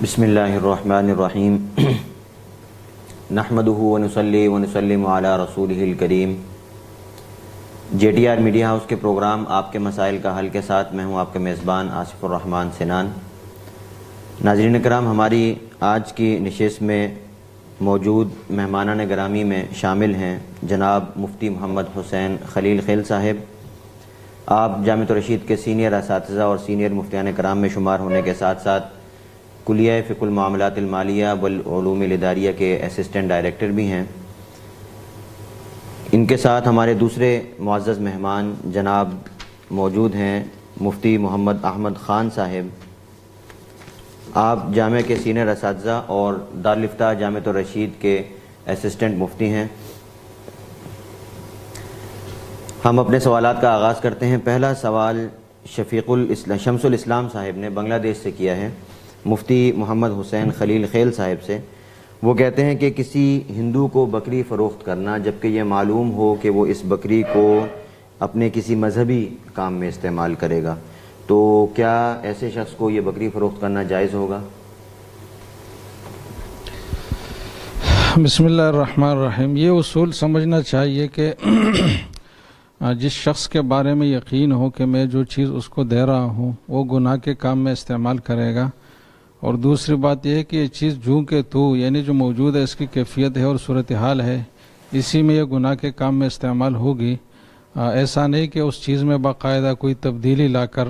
بسم اللہ الرحمن الرحیم نحمدہ ونصلی ونسلم علی رسولہ الکریم۔ J T R media house کے پروگرام آپ کے مسائل کا حل کے ساتھ میں ہوں آپ کے میزبان آصف الرحمن سنان۔ ناظرین کرام، ہماری آج کی نشست میں موجود مہمانان گرامی میں شامل ہیں جناب مفتی محمد حسین خلیل خیل صاحب۔ آپ جامعۃ الرشید کے سینئر اساتذہ اور سینئر مفتیان کرام میں شمار ہونے کے ساتھ ساتھ کلیہ فقہ المعاملات المالیہ والعلوم الاداریہ کے اسسٹنٹ ڈائریکٹر بھی ہیں۔ ان کے ساتھ ہمارے دوسرے معزز مہمان جناب موجود ہیں مفتی محمد احمد خان صاحب۔ آپ جامعہ کے سینئر اساتذہ اور دارالفتاح جامعۃ الرشید کے اسسٹنٹ مفتی ہیں۔ ہم اپنے سوالات کا آغاز کرتے ہیں۔ پہلا سوال شمس الاسلام صاحب نے بنگلہ دیش سے کیا ہے مفتی محمد حسین خلیل خیل صاحب سے۔ وہ کہتے ہیں کہ کسی ہندو کو بکری فروخت کرنا جبکہ یہ معلوم ہو کہ وہ اس بکری کو اپنے کسی مذہبی کام میں استعمال کرے گا، تو کیا ایسے شخص کو یہ بکری فروخت کرنا جائز ہوگا؟ بسم اللہ الرحمن الرحیم۔ یہ اصول سمجھنا چاہیے کہ جس شخص کے بارے میں یقین ہو کہ میں جو چیز اس کو دے رہا ہوں وہ گناہ کے کام میں استعمال کرے گا، اور دوسری بات یہ ہے کہ یہ چیز جو کہ یعنی جو موجود ہے اس کی کیفیت ہے اور صورتحال ہے اسی میں یہ گناہ کے کام میں استعمال ہوگی۔ ایسا نہیں کہ اس چیز میں باقاعدہ کوئی تبدیلی لا کر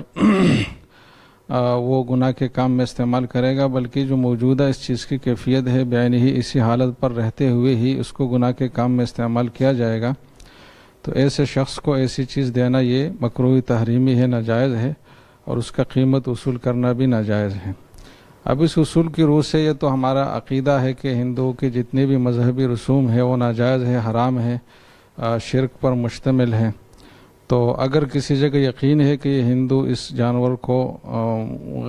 وہ گناہ کے کام میں استعمال کرے گا، بلکہ جو موجودہ اس چیز کی کیفیت ہے بعینی ہی اسی حالت پر رہتے ہوئے ہی اس کو گناہ کے کام میں استعمال کیا جائے گا۔ تو ایسے شخص کو ایسی چیز دینا یہ مکروہ تحریمی ہے، ناجائز ہے، اور اس کا قیمت وصول کرنا بھی ناجائز ہے۔ اب اس اصول کی روح سے یہ تو ہمارا عقیدہ ہے کہ ہندوؤں کے جتنے بھی مذہبی رسوم ہیں وہ ناجائز ہے، حرام ہے، شرک پر مشتمل ہے۔ تو اگر کسی جگہ یقین ہے کہ یہ ہندو اس جانور کو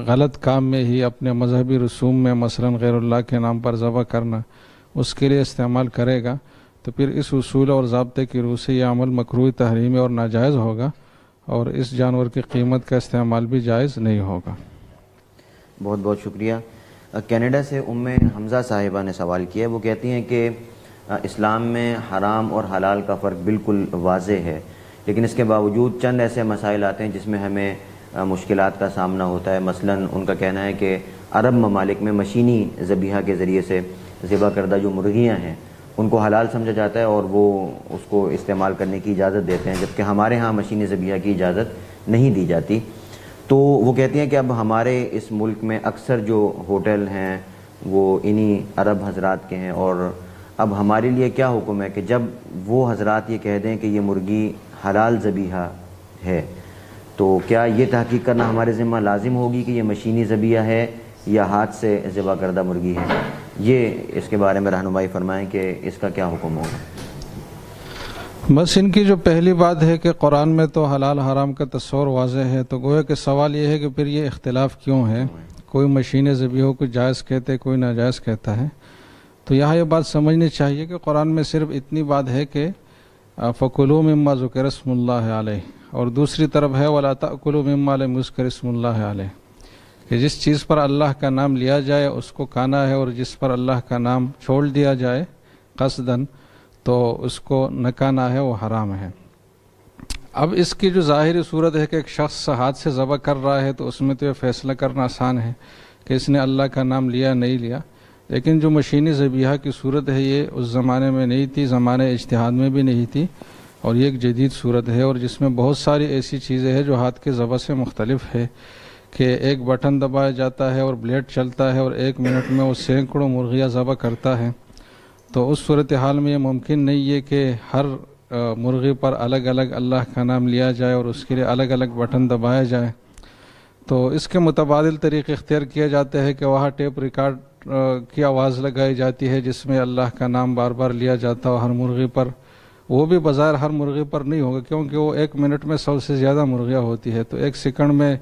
غلط کام میں ہی اپنے مذہبی رسوم میں مثلا غیر اللہ کے نام پر ذبح کرنا اس کے لیے استعمال کرے گا، تو پھر اس اصول اور ضابطے کی روح سے یہ عمل مکروہ تحریمی اور ناجائز ہوگا، اور اس جانور کی قیمت کا استعمال بھی جائز نہیں ہوگا۔ بہت بہت شکریہ۔ کینیڈا سے حمزہ صاحبہ نے سوال کیا ہے۔ وہ کہتی ہیں کہ اسلام میں حرام اور حلال کا فرق بالکل واضح ہے، لیکن اس کے باوجود چند ایسے مسائل آتے ہیں جس میں ہمیں مشکلات کا سامنا ہوتا ہے۔ مثلا ان کا کہنا ہے کہ عرب ممالک میں مشینی ذبیحہ کے ذریعے سے ذبح کردہ جو مرغیاں ہیں ان کو حلال سمجھا جاتا ہے اور وہ اس کو استعمال کرنے کی اجازت دیتے ہیں، جبکہ ہمارے ہاں مشینی ذبیحہ کی اجازت نہیں دی جاتی۔ تو وہ کہتی ہیں کہ اب ہمارے اس ملک میں اکثر جو ہوٹل ہیں وہ انہی عرب حضرات کے ہیں، اور اب ہمارے لیے کیا حکم ہے کہ جب وہ حضرات یہ کہہ دیں کہ یہ مرغی حلال ذبیحہ ہے تو کیا یہ تحقیق کرنا ہمارے ذمہ لازم ہوگی کہ یہ مشینی ذبیحہ ہے یا ہاتھ سے ذبح کردہ مرغی ہے؟ یہ اس کے بارے میں رہنمائی فرمائیں کہ اس کا کیا حکم ہوگا۔ بس ان کی جو پہلی بات ہے کہ قرآن میں تو حلال حرام کا تصور واضح ہے، تو گویا کہ سوال یہ ہے کہ پھر یہ اختلاف کیوں ہے؟ کوئی مشین ذبیحوں کو جائز کہتے کوئی ناجائز کہتا ہے۔ تو یہاں یہ بات سمجھنی چاہیے کہ قرآن میں صرف اتنی بات ہے کہ فَكُلُوا مِمَّا ذُكِرَ اسْمُ اللَّهِ عَلَيْهِ، اور دوسری طرف ہے وَلَا تَأْكُلُوا مِمَّا لَمْ يُذْكَرِ اسْمُ اللَّهِ عَلَيْهِ، کہ جس چیز پر اللہ کا نام لیا جائے اس کو کھانا ہے، اور جس پر اللہ کا نام چھوڑ دیا جائے قصداً تو اس کو نہ کھانا ہے، وہ حرام ہے۔ اب اس کی جو ظاہری صورت ہے کہ ایک شخص ہاتھ سے ذبح کر رہا ہے تو اس میں تو یہ فیصلہ کرنا آسان ہے کہ اس نے اللہ کا نام لیا نہیں لیا، لیکن جو مشینی ذبیحہ کی صورت ہے یہ اس زمانے میں نہیں تھی، زمانے اجتہاد میں بھی نہیں تھی، اور یہ ایک جدید صورت ہے، اور جس میں بہت ساری ایسی چیزیں ہیں جو ہاتھ کے ذبح سے مختلف ہے، کہ ایک بٹن دبایا جاتا ہے اور بلیڈ چلتا ہے اور 1 منٹ میں وہ سینکڑوں مرغیاں ذبح کرتا ہے۔ تو اس صورتحال میں یہ ممکن نہیں ہے کہ ہر مرغی پر الگ الگ اللہ کا نام لیا جائے اور اس کے لیے الگ الگ بٹن دبایا جائے۔ تو اس کے متبادل طریقے اختیار کیا جاتے ہیں کہ وہاں ٹیپ ریکارڈ کی آواز لگائی جاتی ہے جس میں اللہ کا نام بار بار لیا جاتا ہے ہر مرغی پر۔ وہ بھی بظاہر ہر مرغی پر نہیں ہوگا کیونکہ وہ 1 منٹ میں 100 سے زیادہ مرغیاں ہوتی ہے، تو 1 سیکنڈ میں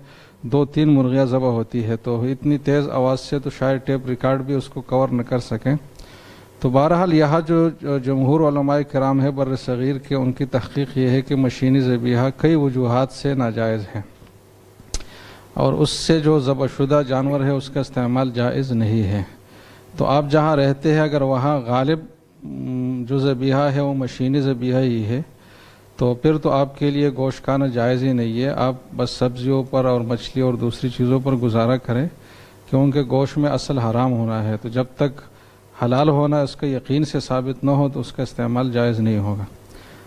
2-3 مرغیاں ذبح ہوتی ہے، تو اتنی تیز آواز سے تو شاید ٹیپ ریکارڈ بھی اس کو کور نہ کر سکیں۔ تو بہرحال یہاں جو جمہور علماء کرام ہے بر صغیر کے، ان کی تحقیق یہ ہے کہ مشینی ذبیحہ کئی وجوہات سے ناجائز ہے، اور اس سے جو ذبح شدہ جانور ہے اس کا استعمال جائز نہیں ہے. تو آپ جہاں رہتے ہیں اگر وہاں غالب جو ذبیحہ ہے وہ مشینی ذبیحہ ہی ہے تو پھر تو آپ کے لیے گوشت کھانا جائز ہی نہیں ہے. آپ بس سبزیوں پر اور مچھلی اور دوسری چیزوں پر گزارا کریں کیونکہ گوشت میں اصل حرام ہونا ہے. تو جب تک حلال ہونا اس کا یقین سے ثابت نہ ہو تو اس کا استعمال جائز نہیں ہوگا.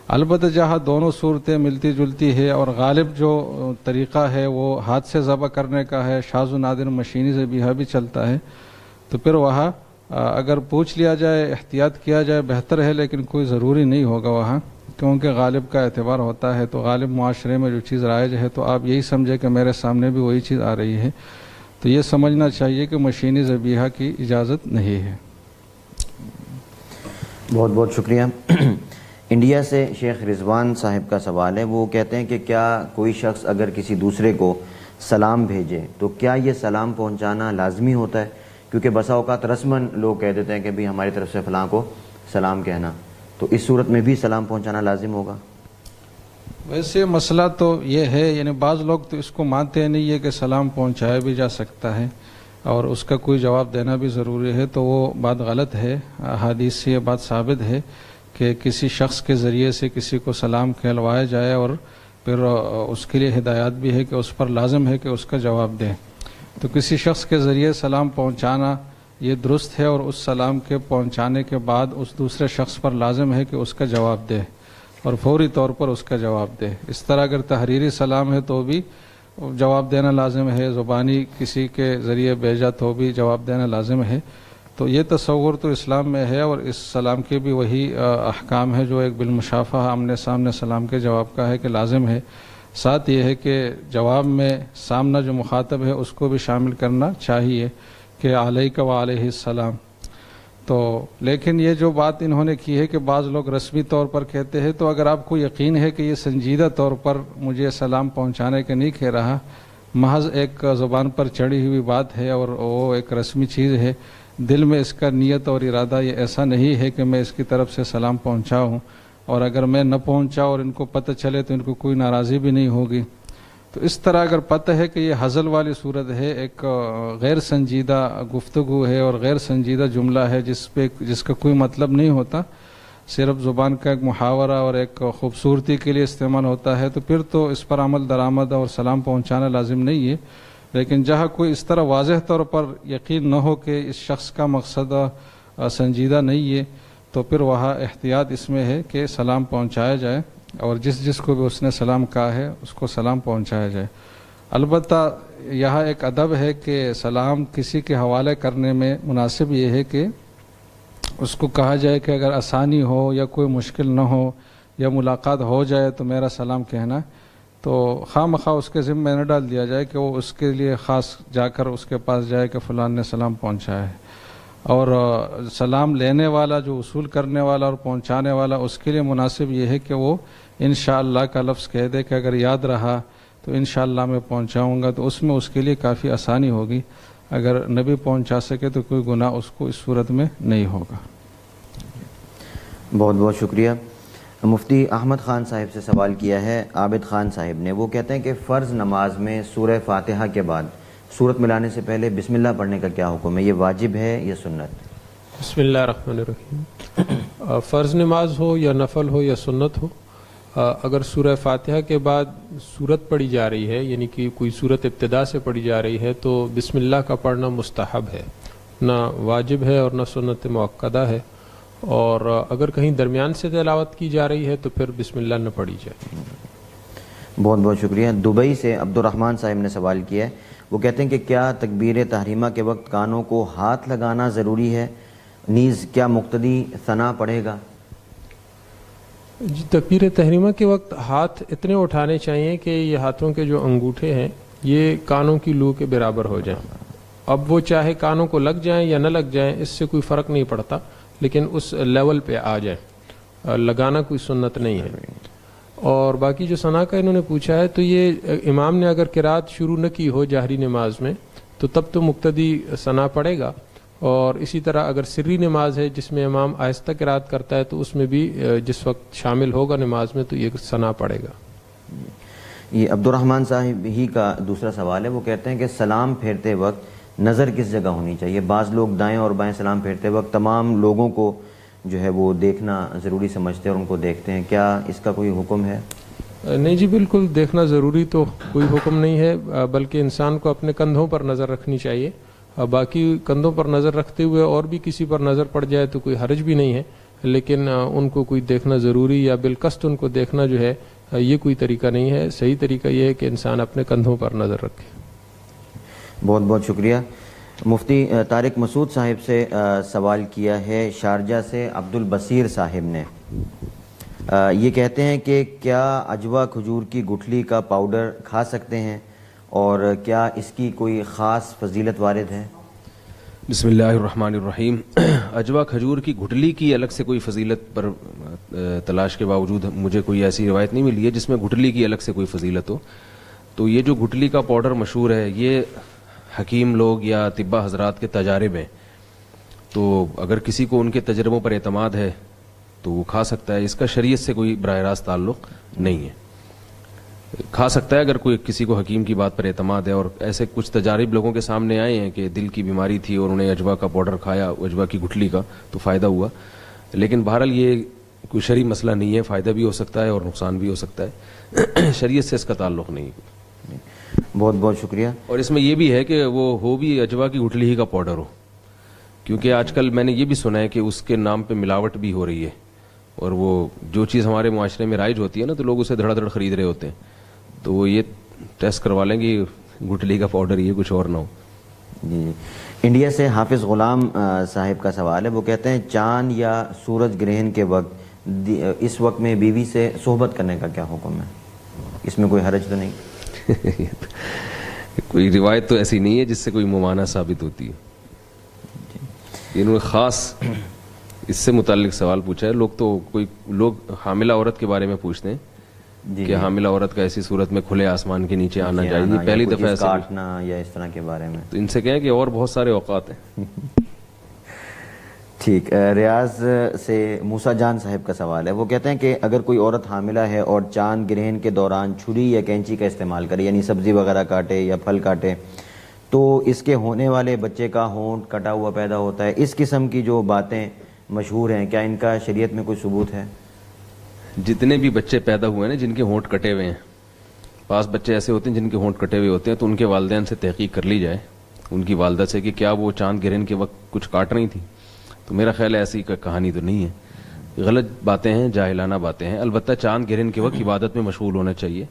البتہ جہاں دونوں صورتیں ملتی جلتی ہے اور غالب جو طریقہ ہے وہ ہاتھ سے ذبح کرنے کا ہے, شاذ و نادر مشینی ذبیحہ بھی چلتا ہے, تو پھر وہاں اگر پوچھ لیا جائے احتیاط کیا جائے بہتر ہے, لیکن کوئی ضروری نہیں ہوگا وہاں کیونکہ غالب کا اعتبار ہوتا ہے. تو غالب معاشرے میں جو چیز رائج ہے تو آپ یہی سمجھے کہ میرے سامنے بھی وہی چیز آ رہی ہے, تو یہ سمجھنا چاہیے کہ مشینی ذبیحہ کی اجازت نہیں ہے. بہت بہت شکریہ. انڈیا سے شیخ رضوان صاحب کا سوال ہے. وہ کہتے ہیں کہ کیا کوئی شخص اگر کسی دوسرے کو سلام بھیجے تو کیا یہ سلام پہنچانا لازمی ہوتا ہے؟ کیونکہ بسا اوقات رسماً لوگ کہہ دیتے ہیں کہ بھی ہماری طرف سے فلاں کو سلام کہنا, تو اس صورت میں بھی سلام پہنچانا لازم ہوگا؟ ویسے مسئلہ تو یہ ہے, یعنی بعض لوگ تو اس کو مانتے نہیں ہے کہ سلام پہنچایا بھی جا سکتا ہے اور اس کا کوئی جواب دینا بھی ضروری ہے, تو وہ بات غلط ہے. حدیث سے یہ بات ثابت ہے کہ کسی شخص کے ذریعے سے کسی کو سلام کہلوایا جائے اور پھر اس کے لیے ہدایات بھی ہے کہ اس پر لازم ہے کہ اس کا جواب دے. تو کسی شخص کے ذریعے سلام پہنچانا یہ درست ہے اور اس سلام کے پہنچانے کے بعد اس دوسرے شخص پر لازم ہے کہ اس کا جواب دے اور فوری طور پر اس کا جواب دے. اس طرح اگر تحریری سلام ہے تو بھی جواب دینا لازم ہے, زبانی کسی کے ذریعے بھیجا تو بھی جواب دینا لازم ہے. تو یہ تصور تو اسلام میں ہے اور اس سلام کے بھی وہی احکام ہے جو ایک بالمشافہ آمنے سامنے سلام کے جواب کا ہے کہ لازم ہے. ساتھ یہ ہے کہ جواب میں سامنا جو مخاطب ہے اس کو بھی شامل کرنا چاہیے کہ علیک و علیہ السلام. تو لیکن یہ جو بات انہوں نے کی ہے کہ بعض لوگ رسمی طور پر کہتے ہیں, تو اگر آپ کو یقین ہے کہ یہ سنجیدہ طور پر مجھے سلام پہنچانے کے نہیں کہہ رہا, محض ایک زبان پر چڑھی ہوئی بات ہے اور وہ ایک رسمی چیز ہے, دل میں اس کا نیت اور ارادہ یہ ایسا نہیں ہے کہ میں اس کی طرف سے سلام پہنچاؤں, اور اگر میں نہ پہنچا اور ان کو پتہ چلے تو ان کو کوئی ناراضی بھی نہیں ہوگی. تو اس طرح اگر پتہ ہے کہ یہ ہزل والی صورت ہے, ایک غیر سنجیدہ گفتگو ہے اور غیر سنجیدہ جملہ ہے جس کا کوئی مطلب نہیں ہوتا, صرف زبان کا ایک محاورہ اور ایک خوبصورتی کے لیے استعمال ہوتا ہے, تو پھر تو اس پر عمل درآمد اور سلام پہنچانا لازم نہیں ہے. لیکن جہاں کوئی اس طرح واضح طور پر یقین نہ ہو کہ اس شخص کا مقصد سنجیدہ نہیں ہے تو پھر وہاں احتیاط اس میں ہے کہ سلام پہنچایا جائے اور جس کو بھی اس نے سلام کہا ہے اس کو سلام پہنچایا جائے. البتہ یہاں ایک ادب ہے کہ سلام کسی کے حوالے کرنے میں مناسب یہ ہے کہ اس کو کہا جائے کہ اگر آسانی ہو یا کوئی مشکل نہ ہو یا ملاقات ہو جائے تو میرا سلام کہنا, تو خواہ مخواہ اس کے ذمہ نہ ڈال دیا جائے کہ وہ اس کے لیے خاص جا کر اس کے پاس جائے کہ فلان نے سلام پہنچایا ہے. اور سلام لینے والا جو وصول کرنے والا اور پہنچانے والا اس کے لیے مناسب یہ ہے کہ وہ انشاءاللہ کا لفظ کہہ دے کہ اگر یاد رہا تو انشاءاللہ میں پہنچاؤں گا, تو اس میں اس کے لیے کافی آسانی ہوگی. اگر نبی پہنچا سکے تو کوئی گناہ اس کو اس صورت میں نہیں ہوگا. بہت بہت شکریہ. مفتی احمد خان صاحب سے سوال کیا ہے عابد خان صاحب نے. وہ کہتے ہیں کہ فرض نماز میں سورہ فاتحہ کے بعد سورت ملانے سے پہلے بسم اللہ پڑھنے کا کیا حکم ہے؟ یہ واجب ہے یا سنت؟ بسم اللہ الرحمن الرحیم. فرض نماز ہو یا نفل ہو یا سنت ہو, اگر سورہ فاتحہ کے بعد سورت پڑھی جا رہی ہے, یعنی کہ کوئی سورت ابتدا سے پڑھی جا رہی ہے, تو بسم اللہ کا پڑھنا مستحب ہے, نہ واجب ہے اور نہ سنت مؤکدہ ہے. اور اگر کہیں درمیان سے تلاوت کی جا رہی ہے تو پھر بسم اللہ نہ پڑھی جائے. بہت بہت شکریہ. دبئی سے عبد الرحمن صاحب نے سوال کیا ہے. وہ کہتے ہیں کہ کیا تکبیر تحریمہ کے وقت کانوں کو ہاتھ لگانا ضروری ہے؟ نیز کیا مقتدی ثنا پڑھے گا؟ جی, تکبیر تحریمہ کے وقت ہاتھ اتنے اٹھانے چاہیے کہ یہ ہاتھوں کے جو انگوٹھے ہیں یہ کانوں کی لو کے برابر ہو جائیں. اب وہ چاہے کانوں کو لگ جائیں یا نہ لگ جائیں اس سے کوئی فرق نہیں پڑتا, لیکن اس لیول پہ آ جائیں, لگانا کوئی سنت نہیں ہے. اور باقی جو ثنا کا انہوں نے پوچھا ہے, تو یہ امام نے اگر قرات شروع نہ کی ہو جہری نماز میں تو تب تو مقتدی ثنا پڑھے گا, اور اسی طرح اگر سری نماز ہے جس میں امام آہستہ قرات کرتا ہے تو اس میں بھی جس وقت شامل ہوگا نماز میں تو یہ ثنا پڑھے گا. یہ عبد الرحمن صاحب ہی کا دوسرا سوال ہے. وہ کہتے ہیں کہ سلام پھیرتے وقت نظر کس جگہ ہونی چاہیے؟ بعض لوگ دائیں اور بائیں سلام پھیرتے وقت تمام لوگوں کو جو ہے وہ دیکھنا ضروری سمجھتے ہیں اور ان کو دیکھتے ہیں. کیا اس کا کوئی حکم ہے؟ نہیں جی، بالکل دیکھنا ضروری تو کوئی حکم نہیں ہے، بلکہ انسان کو اپنے کندھوں پر نظر رکھنی چاہیے. باقی کندھوں پر نظر رکھتے ہوئے اور بھی کسی پر نظر پڑ جائے تو کوئی حرج بھی نہیں ہے، لیکن ان کو کوئی دیکھنا ضروری یا بالقصد ان کو دیکھنا جو ہے یہ کوئی طریقہ نہیں ہے. صحیح طریقہ یہ ہے کہ انسان اپنے کندھوں پر نظر رکھے. بہت بہت شکریہ. مفتی طارق مسعود صاحب سے سوال کیا ہے شارجہ سے عبد البصیر صاحب نے. یہ کہتے ہیں کہ کیا عجوہ کھجور کی گٹھلی کا پاؤڈر کھا سکتے ہیں اور کیا اس کی کوئی خاص فضیلت وارد ہے؟ بسم اللہ الرحمن الرحیم. عجوہ کھجور کی گٹھلی کی الگ سے کوئی فضیلت پر تلاش کے باوجود مجھے کوئی ایسی روایت نہیں ملی ہے جس میں گٹھلی کی الگ سے کوئی فضیلت ہو. تو یہ جو گٹھلی کا پاؤڈر مشہور ہے یہ حکیم لوگ یا طباء حضرات کے تجارب ہیں، تو اگر کسی کو ان کے تجربوں پر اعتماد ہے تو وہ کھا سکتا ہے. اس کا شریعت سے کوئی براہ راست تعلق نہیں ہے. کھا سکتا ہے اگر کوئی کسی کو حکیم کی بات پر اعتماد ہے. اور ایسے کچھ تجارب لوگوں کے سامنے آئے ہیں کہ دل کی بیماری تھی اور انہیں عجوہ کا پاؤڈر کھایا، عجوہ کی گٹھلی کا، تو فائدہ ہوا. لیکن بہرحال یہ کوئی شرعی مسئلہ نہیں ہے، فائدہ بھی ہو سکتا ہے اور نقصان بھی ہو سکتا ہے. شریعت سے اس کا تعلق نہیں ہے. بہت بہت شکریہ. اور اس میں یہ بھی ہے کہ وہ ہو بھی عجوہ کی گٹھلی ہی کا پاؤڈر ہو، کیونکہ آج کل میں نے یہ بھی سنا ہے کہ اس کے نام پہ ملاوٹ بھی ہو رہی ہے، اور وہ جو چیز ہمارے معاشرے میں رائج ہوتی ہے نا تو لوگ اسے دھڑا دھڑ خرید رہے ہوتے ہیں. تو وہ یہ ٹیسٹ کروا لیں گے گٹھلی کا پاؤڈر یہ کچھ اور نہ ہو. جی. انڈیا سے حافظ غلام صاحب کا سوال ہے. وہ کہتے ہیں چاند یا سورج گرہن کے وقت اس وقت میں بیوی سے صحبت کرنے کا کیا حکم ہے؟ اس میں کوئی حرج تو نہیں؟ کوئی روایت تو ایسی نہیں ہے جس سے کوئی ممانعہ ثابت ہوتی ہے. انہوں نے خاص اس سے متعلق سوال پوچھا ہے. لوگ حاملہ عورت کے بارے میں پوچھتے ہیں کہ حاملہ عورت کا ایسی صورت میں کھلے آسمان کے نیچے آنا چاہیے، پہلی دفعہ ایسا کاٹنا یا اس طرح کے بارے میں. تو ان سے کہیں کہ اور بہت سارے اوقات ہیں. ٹھیک. ریاض سے موسیٰ جان صاحب کا سوال ہے. وہ کہتے ہیں کہ اگر کوئی عورت حاملہ ہے اور چاند گرہن کے دوران چھری یا کینچی کا استعمال کرے، یعنی سبزی وغیرہ کاٹے یا پھل کاٹے، تو اس کے ہونے والے بچے کا ہونٹ کٹا ہوا پیدا ہوتا ہے. اس قسم کی جو باتیں مشہور ہیں، کیا ان کا شریعت میں کوئی ثبوت ہے؟ جتنے بھی بچے پیدا ہوئے ہیں جن کے ہونٹ کٹے ہوئے ہیں، بعض بچے ایسے ہوتے ہیں جن کے ہونٹ کٹے ہوئے ہوتے ہیں، تو ان کے والدین سے تحقیق کر لی جائے، ان کی والدہ سے، کہ کیا وہ چاند گرہن کے وقت کچھ کاٹ رہی تھی. تو میرا خیال ہے ایسی کہانی تو نہیں ہے. غلط باتیں ہیں، جاہلانہ باتیں ہیں. البتہ چاند گرہن کے وقت عبادت میں مشغول ہونا چاہیے،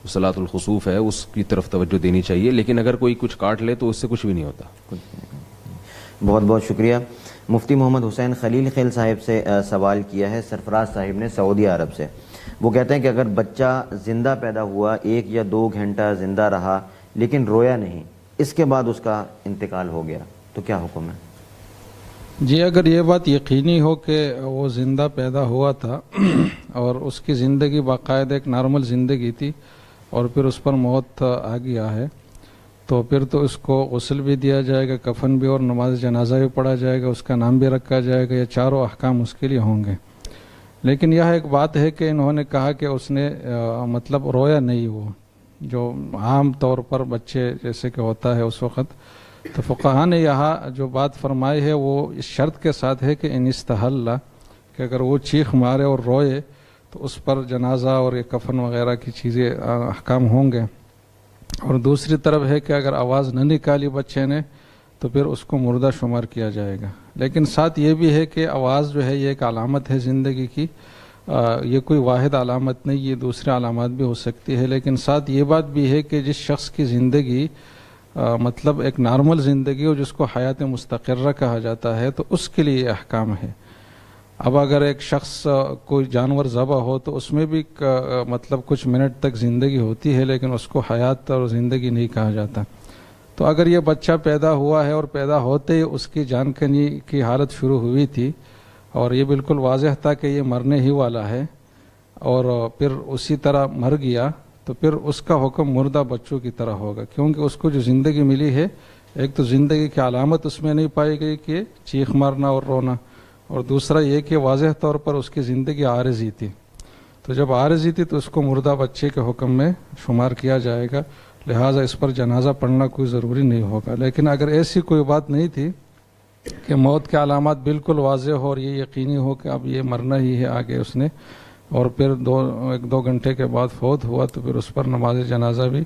صلاۃ الخسوف ہے اس کی طرف توجہ دینی چاہیے. لیکن اگر کوئی کچھ کاٹ لے تو اس سے کچھ بھی نہیں ہوتا. بہت بہت شکریہ. مفتی محمد حسین خلیل خیل صاحب سے سوال کیا ہے سرفراز صاحب نے سعودی عرب سے. وہ کہتے ہیں کہ اگر بچہ زندہ پیدا ہوا، 1 یا 2 گھنٹہ زندہ رہا لیکن رویا نہیں، اس کے بعد اس کا انتقال ہو گیا، تو کیا حکم ہے؟ جی، اگر یہ بات یقینی ہو کہ وہ زندہ پیدا ہوا تھا اور اس کی زندگی باقاعدہ ایک نارمل زندگی تھی اور پھر اس پر موت آ گیا ہے، تو پھر تو اس کو غسل بھی دیا جائے گا، کفن بھی اور نماز جنازہ بھی پڑھا جائے گا، اس کا نام بھی رکھا جائے گا. یہ چاروں احکام اس کے لیے ہوں گے. لیکن یہ ایک بات ہے کہ انہوں نے کہا کہ اس نے مطلب رویا نہیں، وہ جو عام طور پر بچے جیسے کہ ہوتا ہے اس وقت. تو فقہاء نے یہاں جو بات فرمائی ہے وہ اس شرط کے ساتھ ہے کہ ان استحل، کہ اگر وہ چیخ مارے اور روئے تو اس پر جنازہ اور یہ کفن وغیرہ کی چیزیں احکام ہوں گے. اور دوسری طرف ہے کہ اگر آواز نہ نکالی بچے نے تو پھر اس کو مردہ شمار کیا جائے گا. لیکن ساتھ یہ بھی ہے کہ آواز جو ہے یہ ایک علامت ہے زندگی کی، یہ کوئی واحد علامت نہیں، یہ دوسرے علامات بھی ہو سکتی ہے. لیکن ساتھ یہ بات بھی ہے کہ جس شخص کی زندگی مطلب ایک نارمل زندگی ہو، جس کو حیات مستقرہ کہا جاتا ہے، تو اس کے لیے یہ احکام ہے. اب اگر ایک شخص کوئی جانور ذبح ہو تو اس میں بھی مطلب کچھ منٹ تک زندگی ہوتی ہے، لیکن اس کو حیات اور زندگی نہیں کہا جاتا. تو اگر یہ بچہ پیدا ہوا ہے اور پیدا ہوتے ہی اس کی جان کنی کی حالت شروع ہوئی تھی اور یہ بالکل واضح تھا کہ یہ مرنے ہی والا ہے اور پھر اسی طرح مر گیا، تو پھر اس کا حکم مردہ بچوں کی طرح ہوگا، کیونکہ اس کو جو زندگی ملی ہے، ایک تو زندگی کی علامت اس میں نہیں پائی گئی کہ چیخ مارنا اور رونا، اور دوسرا یہ کہ واضح طور پر اس کی زندگی عارضی تھی. تو جب عارضی تھی تو اس کو مردہ بچے کے حکم میں شمار کیا جائے گا، لہٰذا اس پر جنازہ پڑھنا کوئی ضروری نہیں ہوگا۔ لیکن اگر ایسی کوئی بات نہیں تھی کہ موت کے علامات بالکل واضح ہو اور یہ یقینی ہو کہ اب یہ مرنا ہی ہے آگے اس نے، اور پھر ایک دو گھنٹے کے بعد فوت ہوا، تو پھر اس پر نماز جنازہ بھی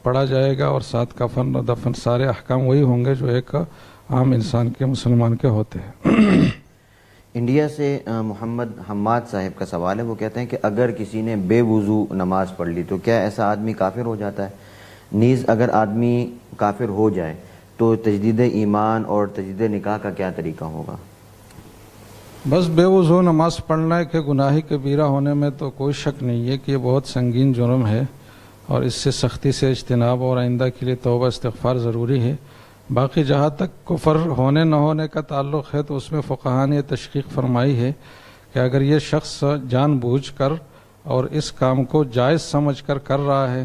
پڑھا جائے گا، اور ساتھ کفن و دفن سارے احکام وہی ہوں گے جو ایک عام انسان کے مسلمان کے ہوتے ہیں۔ انڈیا سے محمد حماد صاحب کا سوال ہے، وہ کہتے ہیں کہ اگر کسی نے بے وضو نماز پڑھ لی تو کیا ایسا آدمی کافر ہو جاتا ہے؟ نیز اگر آدمی کافر ہو جائے تو تجدید ایمان اور تجدید نکاح کا کیا طریقہ ہوگا؟ بس بے وضو نماز پڑھنا کہ گناہ کبیرہ ہونے میں تو کوئی شک نہیں ہے کہ یہ بہت سنگین جرم ہے، اور اس سے سختی سے اجتناب اور آئندہ کے لیے توبہ استغفار ضروری ہے۔ باقی جہاں تک کفر ہونے نہ ہونے کا تعلق ہے تو اس میں فقہاء نے تشقیق فرمائی ہے کہ اگر یہ شخص جان بوجھ کر اور اس کام کو جائز سمجھ کر کر رہا ہے،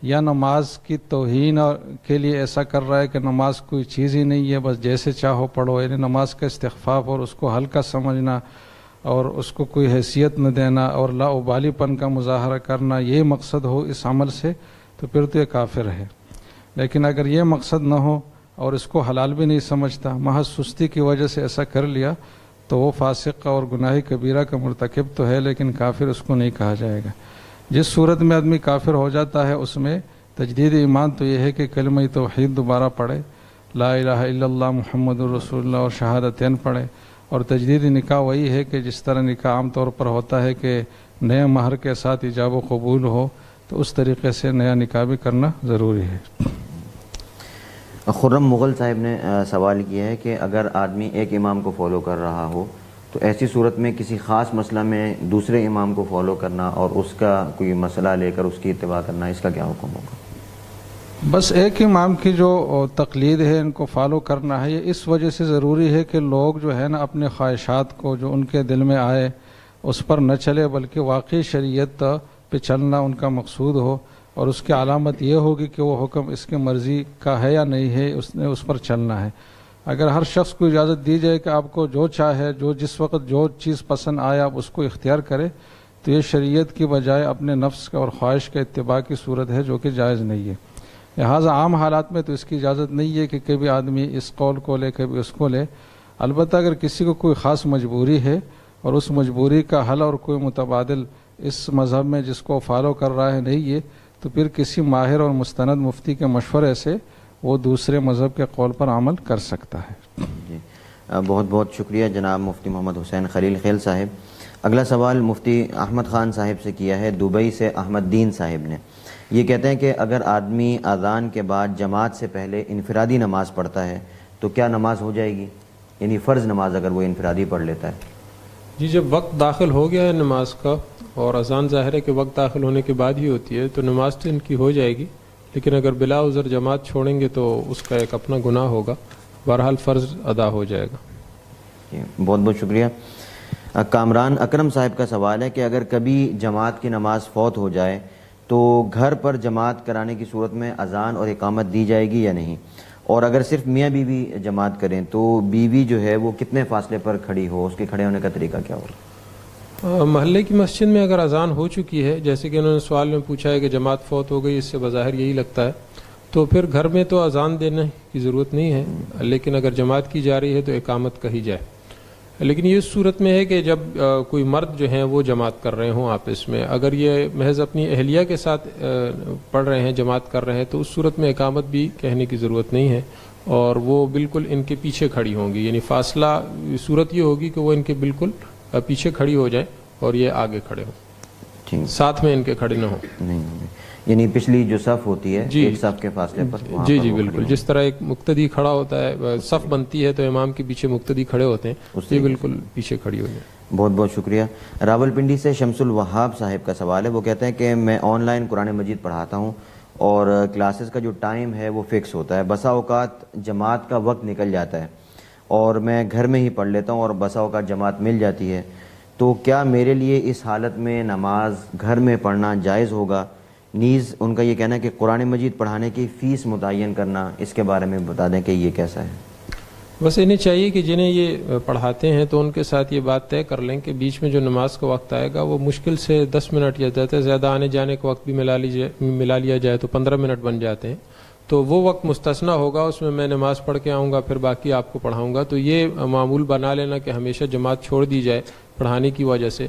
یا نماز کی توہین کے لیے ایسا کر رہا ہے کہ نماز کوئی چیز ہی نہیں ہے، بس جیسے چاہو پڑھو، یعنی نماز کا استخفاف اور اس کو ہلکا سمجھنا اور اس کو کوئی حیثیت نہ دینا اور لا ابالی پن کا مظاہرہ کرنا، یہ مقصد ہو اس عمل سے، تو پھر تو یہ کافر ہے۔ لیکن اگر یہ مقصد نہ ہو اور اس کو حلال بھی نہیں سمجھتا، محض سستی کی وجہ سے ایسا کر لیا، تو وہ فاسق اور گناہ کبیرہ کا مرتکب تو ہے، لیکن کافر اس کو نہیں کہا جائے گا۔ جس صورت میں آدمی کافر ہو جاتا ہے اس میں تجدید ایمان تو یہ ہے کہ کلمہ توحید دوبارہ پڑھے، لا الہ الا اللہ محمد الرسول اللہ اور شہادتین پڑھے، اور تجدید نکاح وہی ہے کہ جس طرح نکاح عام طور پر ہوتا ہے کہ نئے مہر کے ساتھ ایجاب و قبول ہو، تو اس طریقے سے نیا نکاح بھی کرنا ضروری ہے۔ خرم مغل صاحب نے سوال کیا ہے کہ اگر آدمی ایک امام کو فالو کر رہا ہو تو ایسی صورت میں کسی خاص مسئلہ میں دوسرے امام کو فالو کرنا اور اس کا کوئی مسئلہ لے کر اس کی اتباع کرنا، اس کا کیا حکم ہوگا؟ بس ایک امام کی جو تقلید ہے ان کو فالو کرنا ہے، یہ اس وجہ سے ضروری ہے کہ لوگ جو ہے نا اپنے خواہشات کو جو ان کے دل میں آئے اس پر نہ چلے، بلکہ واقعی شریعت پہ چلنا ان کا مقصود ہو، اور اس کی علامت یہ ہوگی کہ وہ حکم اس کی مرضی کا ہے یا نہیں ہے، اس نے اس پر چلنا ہے۔ اگر ہر شخص کو اجازت دی جائے کہ آپ کو جو چاہے، جو جس وقت جو چیز پسند آئے آپ اس کو اختیار کرے، تو یہ شریعت کی بجائے اپنے نفس اور خواہش کے اتباع کی صورت ہے، جو کہ جائز نہیں ہے۔ لہٰذا عام حالات میں تو اس کی اجازت نہیں ہے کہ کبھی آدمی اس قول کو لے کبھی اس کو لے۔ البتہ اگر کسی کو کوئی خاص مجبوری ہے اور اس مجبوری کا حل اور کوئی متبادل اس مذہب میں جس کو فالو کر رہا ہے نہیں ہے، تو پھر کسی ماہر اور مستند مفتی کے مشورے سے وہ دوسرے مذہب کے قول پر عمل کر سکتا ہے۔ جی بہت بہت شکریہ جناب مفتی محمد حسین خلیل خیل صاحب۔ اگلا سوال مفتی احمد خان صاحب سے کیا ہے، دبئی سے احمد دین صاحب نے۔ یہ کہتے ہیں کہ اگر آدمی اذان کے بعد جماعت سے پہلے انفرادی نماز پڑھتا ہے تو کیا نماز ہو جائے گی؟ یعنی فرض نماز اگر وہ انفرادی پڑھ لیتا ہے۔ جی جب وقت داخل ہو گیا ہے نماز کا، اور اذان ظاہر ہے کہ وقت داخل ہونے کے بعد ہی ہوتی ہے، تو نماز تو ان کی ہو جائے گی، لیکن اگر بلا عذر جماعت چھوڑیں گے تو اس کا ایک اپنا گناہ ہوگا، بہرحال فرض ادا ہو جائے گا۔ بہت بہت شکریہ۔ کامران اکرم صاحب کا سوال ہے کہ اگر کبھی جماعت کی نماز فوت ہو جائے تو گھر پر جماعت کرانے کی صورت میں اذان اور اقامت دی جائے گی یا نہیں؟ اور اگر صرف میاں بیوی جماعت کریں تو بیوی جو ہے وہ کتنے فاصلے پر کھڑی ہو، اس کے کھڑے ہونے کا طریقہ کیا ہوگا؟ محلے کی مسجد میں اگر اذان ہو چکی ہے، جیسے کہ انہوں نے سوال میں پوچھا ہے کہ جماعت فوت ہو گئی، اس سے بظاہر یہی لگتا ہے، تو پھر گھر میں تو اذان دینے کی ضرورت نہیں ہے، لیکن اگر جماعت کی جا رہی ہے تو اقامت کہی جائے۔ لیکن یہ صورت میں ہے کہ جب کوئی مرد جو ہیں وہ جماعت کر رہے ہوں آپس میں، اگر یہ محض اپنی اہلیہ کے ساتھ پڑھ رہے ہیں، جماعت کر رہے ہیں، تو اس صورت میں اقامت بھی کہنے کی ضرورت نہیں ہے، اور وہ بالکل ان کے پیچھے کھڑی ہوں گی، یعنی فاصلہ صورت یہ ہوگی کہ وہ ان کے بالکل پیچھے کھڑی ہو جائیں اور یہ آگے کھڑے ہوں، ساتھ میں ان کے کھڑے نہ ہوں، نہیں یعنی پچھلی جو صف ہوتی ہے ایک صف کے فاصلے پر، جی جی بالکل، جس طرح ایک مقتدی کھڑا ہوتا ہے، صف بنتی ہے تو امام کے پیچھے مقتدی کھڑے ہوتے ہیں، اس سے بالکل پیچھے کھڑی ہو جائے۔ بہت بہت شکریہ۔ راول پنڈی سے شمس الوہاب صاحب کا سوال ہے، وہ کہتے ہیں کہ میں آن لائن قرآن مجید پڑھاتا ہوں اور کلاسز کا جو ٹائم ہے وہ فکس ہوتا ہے، بسا اوقات جماعت کا وقت نکل جاتا ہے اور میں گھر میں ہی پڑھ لیتا ہوں اور بسا اوقات جماعت مل جاتی ہے، تو کیا میرے لیے اس حالت میں نماز گھر میں پڑھنا جائز ہوگا؟ نیز ان کا یہ کہنا ہے کہ قرآن مجید پڑھانے کی فیس متعین کرنا، اس کے بارے میں بتا دیں کہ یہ کیسا ہے؟ بس انہیں چاہیے کہ جنہیں یہ پڑھاتے ہیں تو ان کے ساتھ یہ بات طے کر لیں کہ بیچ میں جو نماز کا وقت آئے گا وہ مشکل سے 10 منٹ یا زیادہ سے زیادہ آنے جانے کا وقت بھی ملا لیا جائے تو 15 منٹ بن جاتے ہیں، تو وہ وقت مستثنا ہوگا، اس میں میں نماز پڑھ کے آؤں گا پھر باقی آپ کو پڑھاؤں گا. تو یہ معمول بنا لینا کہ ہمیشہ جماعت چھوڑ دی جائے پڑھانے کی وجہ سے،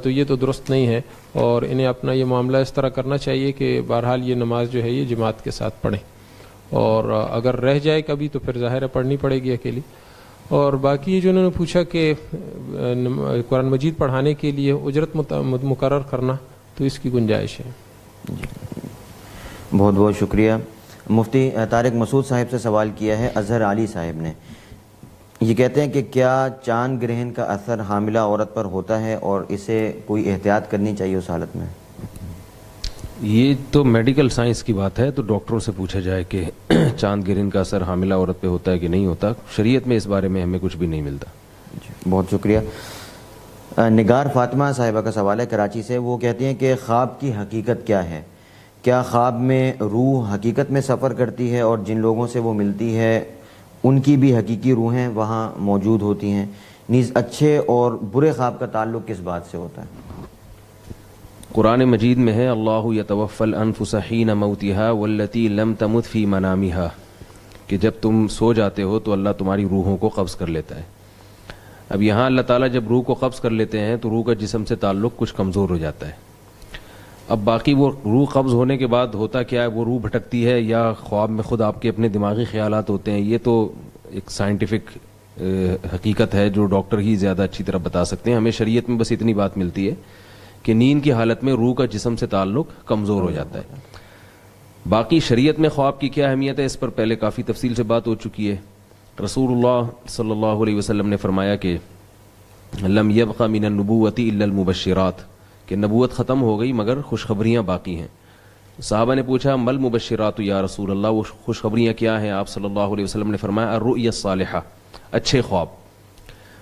تو یہ تو درست نہیں ہے، اور انہیں اپنا یہ معاملہ اس طرح کرنا چاہیے کہ بہرحال یہ نماز جو ہے یہ جماعت کے ساتھ پڑھیں، اور اگر رہ جائے کبھی تو پھر ظاہر ہے پڑھنی پڑے گی اکیلی. اور باقی یہ جو انہوں نے پوچھا کہ قرآن مجید پڑھانے کے لیے اجرت مقرر کرنا، تو اس کی گنجائش ہے. بہت بہت شکریہ. مفتی طارق مسعود صاحب سے سوال کیا ہے اظہر علی صاحب نے. یہ کہتے ہیں کہ کیا چاند گرہن کا اثر حاملہ عورت پر ہوتا ہے اور اسے کوئی احتیاط کرنی چاہیے اس حالت میں؟ یہ تو میڈیکل سائنس کی بات ہے، تو ڈاکٹروں سے پوچھا جائے کہ چاند گرہن کا اثر حاملہ عورت پہ ہوتا ہے کہ نہیں ہوتا. شریعت میں اس بارے میں ہمیں کچھ بھی نہیں ملتا. بہت شکریہ. نگار فاطمہ صاحبہ کا سوال ہے کراچی سے. وہ کہتی ہیں کہ خواب کی حقیقت کیا ہے؟ کیا خواب میں روح حقیقت میں سفر کرتی ہے اور جن لوگوں سے وہ ملتی ہے ان کی بھی حقیقی روحیں وہاں موجود ہوتی ہیں؟ نیز اچھے اور برے خواب کا تعلق کس بات سے ہوتا ہے؟ قرآن مجید میں ہے اللہ یتوفی الانفس حین موتها واللتی لم تمت فی منامها، کہ جب تم سو جاتے ہو تو اللہ تمہاری روحوں کو قبض کر لیتا ہے. اب یہاں اللہ تعالیٰ جب روح کو قبض کر لیتے ہیں تو روح کا جسم سے تعلق کچھ کمزور ہو جاتا ہے. اب باقی وہ روح قبض ہونے کے بعد ہوتا کیا ہے، وہ روح بھٹکتی ہے یا خواب میں خود آپ کے اپنے دماغی خیالات ہوتے ہیں، یہ تو ایک سائنٹیفک حقیقت ہے جو ڈاکٹر ہی زیادہ اچھی طرح بتا سکتے ہیں. ہمیں شریعت میں بس اتنی بات ملتی ہے کہ نیند کی حالت میں روح کا جسم سے تعلق کمزور ہو جاتا ہے. باقی شریعت میں خواب کی کیا اہمیت ہے اس پر پہلے کافی تفصیل سے بات ہو چکی ہے. رسول اللہ صلی اللہ علیہ وسلم نے فرمایا کہ لم یبق من النبوۃ الا المبشرات، کہ نبوت ختم ہو گئی مگر خوشخبریاں باقی ہیں. صحابہ نے پوچھا مل مبشرات یا رسول اللہ، وہ خوشخبریاں کیا ہیں؟ آپ صلی اللہ علیہ وسلم نے فرمایا الرؤیا الصالحہ، اچھے خواب.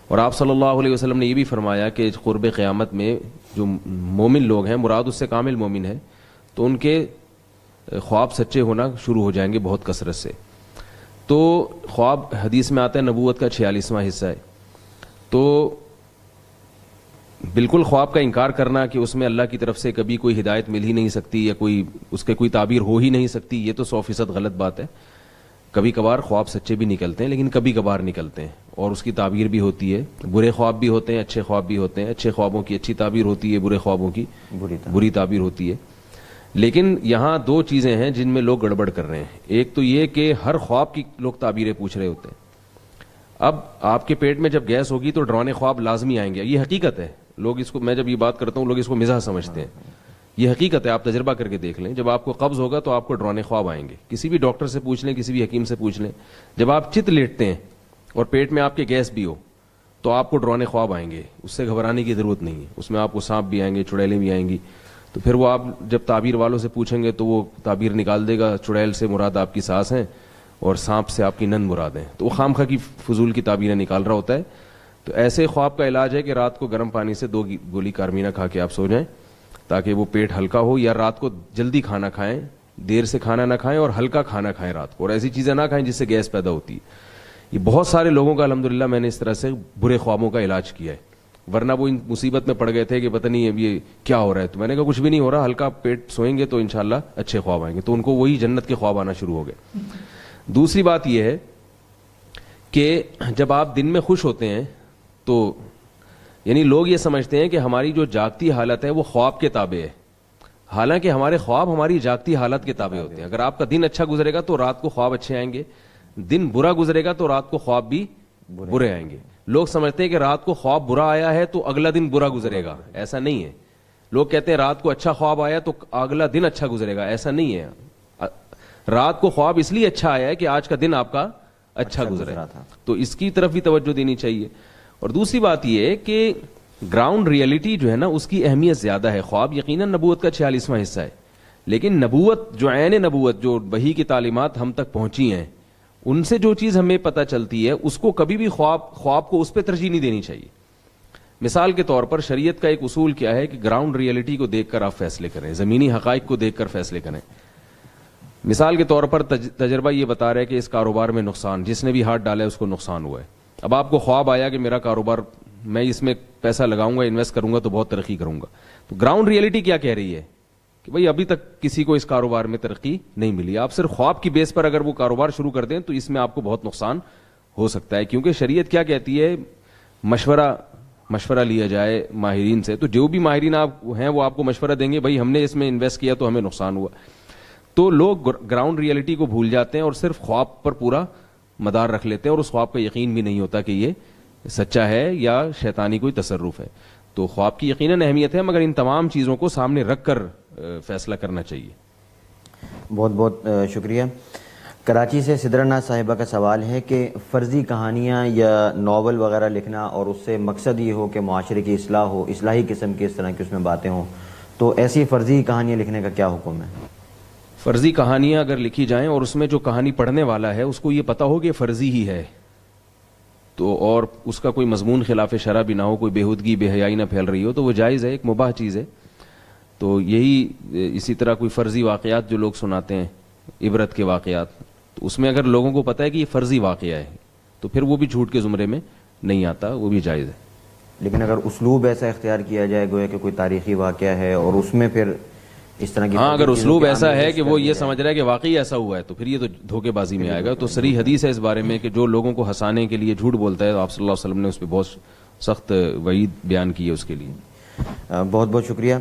اور آپ صلی اللہ علیہ وسلم نے یہ بھی فرمایا کہ قرب قیامت میں جو مومن لوگ ہیں، مراد اس سے کامل مومن ہے، تو ان کے خواب سچے ہونا شروع ہو جائیں گے بہت کثرت سے. تو خواب حدیث میں آتا ہے نبوت کا 46واں حصہ ہے. تو بالکل خواب کا انکار کرنا کہ اس میں اللہ کی طرف سے کبھی کوئی ہدایت مل ہی نہیں سکتی یا کوئی اس کے کوئی تعبیر ہو ہی نہیں سکتی، یہ تو 100% غلط بات ہے. کبھی کبھار خواب سچے بھی نکلتے ہیں، لیکن کبھی کبھار نکلتے ہیں اور اس کی تعبیر بھی ہوتی ہے. برے خواب بھی ہوتے ہیں، اچھے خواب بھی ہوتے ہیں. اچھے خوابوں کی اچھی تعبیر ہوتی ہے، برے خوابوں کی بری تعبیر ہوتی ہے. لیکن یہاں دو چیزیں ہیں جن میں لوگ گڑبڑ کر رہے ہیں. ایک تو یہ کہ ہر خواب کی لوگ تعبیریں پوچھ رہے ہوتے ہیں. اب آپ کے پیٹ میں جب گیس ہوگی تو ڈرانے خواب لازمی آئیں گے، یہ حقیقت ہے. لوگ اس کو، میں جب یہ بات کرتا ہوں لوگ اس کو مزاح سمجھتے ہیں، یہ حقیقت ہے. آپ تجربہ کر کے دیکھ لیں، جب آپ کو قبض ہوگا تو آپ کو ڈرانے خواب آئیں گے. کسی بھی ڈاکٹر سے پوچھ لیں، کسی بھی حکیم سے پوچھ لیں، جب آپ چت لیٹتے ہیں اور پیٹ میں آپ کے گیس بھی ہو تو آپ کو ڈرانے خواب آئیں گے. اس سے گھبرانے کی ضرورت نہیں ہے، اس میں آپ کو سانپ بھی آئیں گے، چڑیلیں بھی آئیں گی. تو پھر وہ آپ جب تعبیر والوں سے پوچھیں گے تو وہ تعبیر نکال دے گا، چڑیل سے مراد آپ کی سانس ہیں اور سانپ سے آپ کی نند مراد ہیں. تو وہ خام خواہ کی فضول کی تعبیریں نکال رہا ہوتا ہے. تو ایسے خواب کا علاج ہے کہ رات کو گرم پانی سے 2 گولی کارمینہ کھا کے آپ سو جائیں تاکہ وہ پیٹ ہلکا ہو، یا رات کو جلدی کھانا کھائیں، دیر سے کھانا نہ کھائیں اور ہلکا کھانا کھائیں رات کو، اور ایسی چیزیں نہ کھائیں جس سے گیس پیدا ہوتی ہے. یہ بہت سارے لوگوں کا الحمدللہ میں نے اس طرح سے برے خوابوں کا علاج کیا ہے، ورنہ وہ ان مصیبت میں پڑ گئے تھے کہ پتہ نہیں اب یہ کیا ہو رہا ہے. تو میں نے کہا کچھ بھی نہیں ہو رہا، ہلکا پیٹ سوئیں گے تو انشاءاللہ اچھے خواب آئیں گے. تو ان کو وہی جنت کے خواب آنا شروع ہو گئے. دوسری بات یہ ہے کہ جب آپ دن میں خوش ہوتے ہیں تو یعنی لوگ یہ سمجھتے ہیں کہ ہماری جو جاگتی حالت ہے وہ خواب کے تابع ہے، حالانکہ ہمارے خواب ہماری جاگتی حالت کے تابع ہوتے ہیں. اگر آپ کا دن اچھا گزرے گا تو رات کو خواب اچھے آئیں گے، دن برا گزرے گا تو رات کو خواب بھی برے آئیں گے. لوگ سمجھتے ہیں کہ رات کو خواب برا آیا ہے تو اگلا دن برا گزرے گا، ایسا نہیں ہے. لوگ کہتے ہیں رات کو اچھا خواب آیا تو اگلا دن اچھا گزرے گا، ایسا نہیں ہے. رات کو خواب اس لیے اچھا آیا ہے کہ آج کا دن آپ کا اچھا گزرا تھا. تو اس کی طرف بھی توجہ دینی چاہیے. اور دوسری بات یہ ہے کہ گراؤنڈ ریئلٹی جو ہے نا اس کی اہمیت زیادہ ہے. خواب یقیناً نبوت کا 46واں حصہ ہے، لیکن نبوت جو عین نبوت، جو وحی کی تعلیمات ہم تک پہنچی ہیں، ان سے جو چیز ہمیں پتہ چلتی ہے اس کو کبھی بھی خواب کو اس پہ ترجیح نہیں دینی چاہیے. مثال کے طور پر شریعت کا ایک اصول کیا ہے کہ گراؤنڈ ریئلٹی کو دیکھ کر آپ فیصلے کریں، زمینی حقائق کو دیکھ کر فیصلے کریں. مثال کے طور پر تجربہ یہ بتا رہا ہے کہ اس کاروبار میں نقصان، جس نے بھی ہاتھ ڈالا ہے اس کو نقصان ہوا ہے. اب آپ کو خواب آیا کہ میرا کاروبار میں اس میں پیسہ لگاؤں گا، انویسٹ کروں گا تو بہت ترقی کروں گا. تو گراؤنڈ ریئلٹی کیا کہہ رہی ہے کہ بھائی ابھی تک کسی کو اس کاروبار میں ترقی نہیں ملی. آپ صرف خواب کی بیس پر اگر وہ کاروبار شروع کر دیں تو اس میں آپ کو بہت نقصان ہو سکتا ہے. کیونکہ شریعت کیا کہتی ہے، مشورہ لیا جائے ماہرین سے. تو جو بھی ماہرین آپ ہیں وہ آپ کو مشورہ دیں گے بھائی ہم نے اس میں انویسٹ کیا تو ہمیں نقصان ہوا. تو لوگ گراؤنڈ ریئلٹی کو بھول جاتے ہیں اور صرف خواب پر پورا مدار رکھ لیتے ہیں اور اس خواب کا یقین بھی نہیں ہوتا کہ یہ سچا ہے یا شیطانی کوئی تصرف ہے. تو خواب کی یقیناً اہمیت ہے، مگر ان تمام چیزوں کو سامنے رکھ کر فیصلہ کرنا چاہیے. بہت بہت شکریہ. کراچی سے سدرا صاحبہ کا سوال ہے کہ فرضی کہانیاں یا ناول وغیرہ لکھنا اور اس سے مقصد یہ ہو کہ معاشرے کی اصلاح ہو، اصلاحی قسم کی اس طرح کی اس میں باتیں ہوں، تو ایسی فرضی کہانیاں لکھنے کا کیا حکم ہے؟ فرضی کہانیاں اگر لکھی جائیں اور اس میں جو کہانی پڑھنے والا ہے اس کو یہ پتا ہو کہ فرضی ہی ہے تو، اور اس کا کوئی مضمون خلاف شرع بھی نہ ہو، کوئی بےہودگی بے حیائی نہ پھیل رہی ہو، تو وہ جائز ہے، ایک مباح چیز ہے. تو یہی اسی طرح کوئی فرضی واقعات جو لوگ سناتے ہیں، عبرت کے واقعات، تو اس میں اگر لوگوں کو پتہ ہے کہ یہ فرضی واقعہ ہے تو پھر وہ بھی جھوٹ کے زمرے میں نہیں آتا، وہ بھی جائز ہے. لیکن اگر اسلوب ایسا اختیار کیا جائے گویا کہ کوئی تاریخی واقعہ ہے اور اس میں پھر اس طرح کی، ہاں اگر اسلوب ایسا ہے کہ وہ یہ سمجھ رہا ہے کہ واقعی ایسا ہوا ہے تو پھر یہ تو دھوکے بازی میں آئے گا. تو صریح حدیث ہے اس بارے میں کہ جو لوگوں کو ہنسانے کے لیے جھوٹ بولتا ہے تو آپ صلی اللہ علیہ وسلم نے اس پہ بہت سخت وعید بیان کی ہے اس کے لیے. بہت بہت شکریہ.